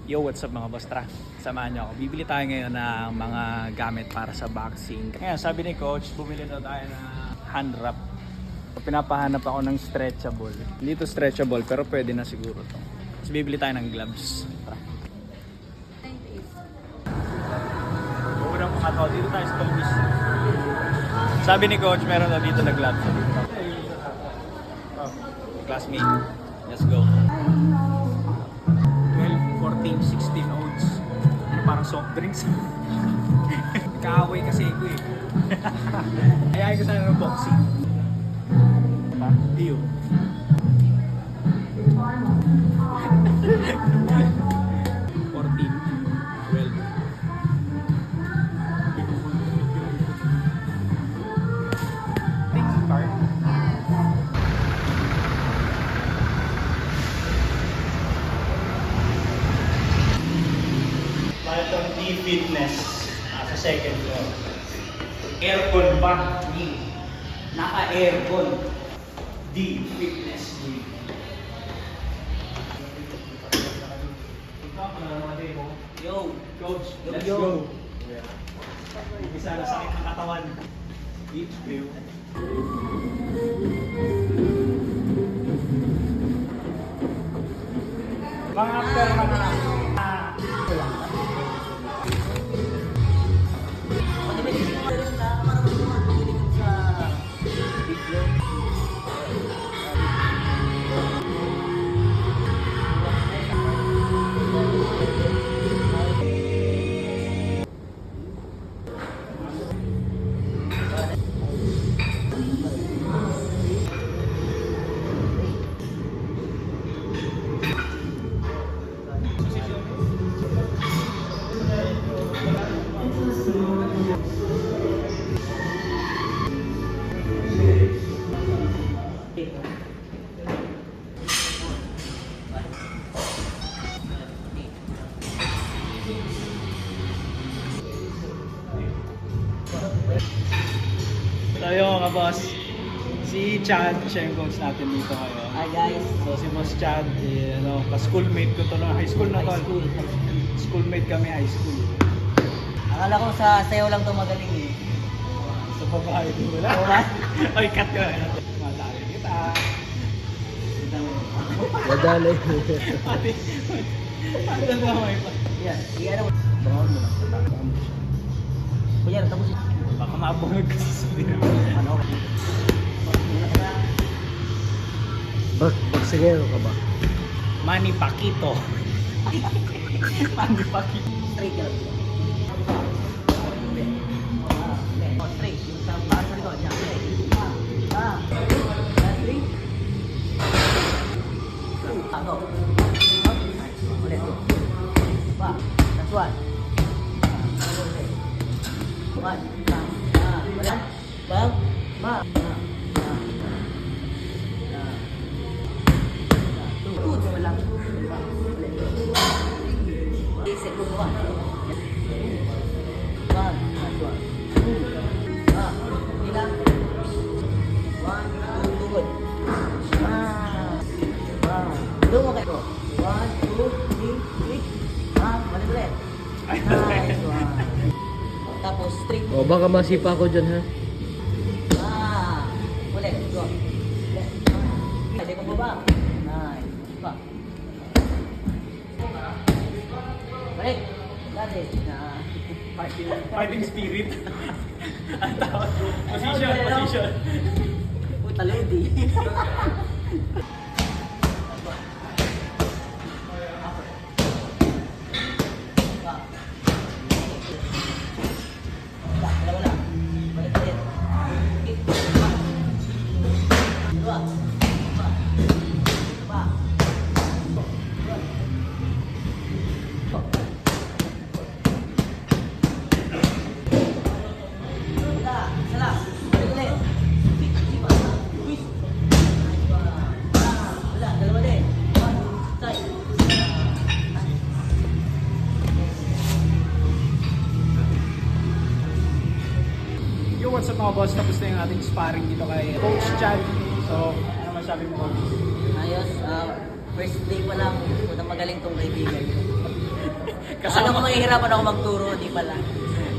Yo, what's up mga boss? Tara, samahan niyo ako. Bibili tayo ngayon ng mga gamit para sa boxing. Ngayon, sabi ni coach, bumili daw tayo ng hand wrap. Pinapahanap ako ng stretchable. Hindi to stretchable, pero pwede na siguro to. Tapos bibili tayo ng gloves. Tara. Unang kumataw, dito tayo sa Tommy's. Sabi ni coach, meron daw dito na gloves. Oh, classmate. Let's go. 14, 16 ounce. Ano, parang soft drinks. Kaaway kasi ko eh. Ayayin ko sana ng boxing. Diba? Diyo. 14, 12. Thanks, card. Itong D-Fitness sa second floor. Aircon pa. Naka-aircon. D-Fitness. Yo, coach, let's go. Isa na sakit ng katawan. Each view. Mga after mga Tayo mga boss, si Chad, siya yung coach natin dito ngayon. Hi guys. So si Boss Chad, ka-schoolmate ko to, high school na to. Schoolmate kami high school. Akala ko sa sayo lang to magaling eh. Sa babae din wala. Oo ba? Ay, cut ka. Madali kita. Madali. Pati, ano na may pa. Yan, iyan mo. Bawal mo lang. Bawal mo siya. Kuya, tapos Baka maabungag kasi sa dito. ano? Bagsingero ka ba? Manny Pacquiao. Manny Pacquiao. Straight ka lang. Straight. Yung sa para sa likod. Yan, straight. Straight. Ano? Ulit. Pa. That's one. One. Ulit. Bang. Ma. Good mo lang. Second one. One. That's one. Two. Ilang. One. Two. Good. Doon mo kayo. One, two, three. Balik ulit. Nice one. Tapos straight. O baka masipa ako dyan ha? Ulit. Go. Ulit. Hindi ko baba. Nice. Pa. Balik. Dati. Fighting spirit. Ang tawag. Position. Puta lodi. What's up mga boss? Tapos na yung ating sparring dito kay Coach Chad. So, ano masabi mo, Coach? Ayos, first day pa lang, magaling tong kaibigan ko. Akala ko mahihirapan ako magturo, di pala.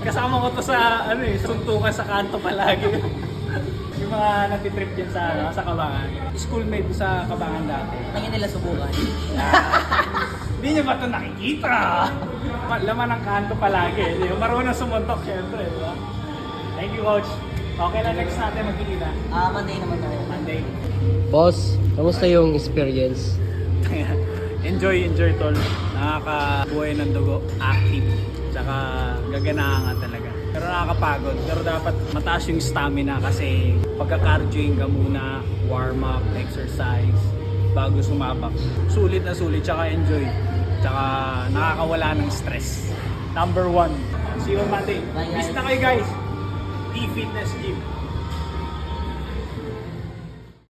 Kasama ko to sa ano eh, suntukan sa kanto palagi. Yung mga natitrip dyan sa Kabangan. Schoolmate ko sa Kabangan dati. Tingin nila subukan. Hindi niyo ba ito nakikita? Laman ng kanto palagi. Di ba? Marunong sumuntok syempre. Di ba? Thank you, Coach. Okay na, next natin magkikita. Monday naman tayo. Monday. Boss, kamusta yung experience? enjoy tol. Nakakabuhay ng dugo. Active. Tsaka gaganahan nga talaga. Pero nakakapagod. Pero dapat mataas yung stamina kasi pagka-cardioing ka muna, warm up, exercise, bago sumabak. Sulit na sulit, tsaka enjoy. Tsaka nakakawala ng stress. Number 1. See you on Monday. Bye, guys. Miss na kayo guys. D-Fitness Gym.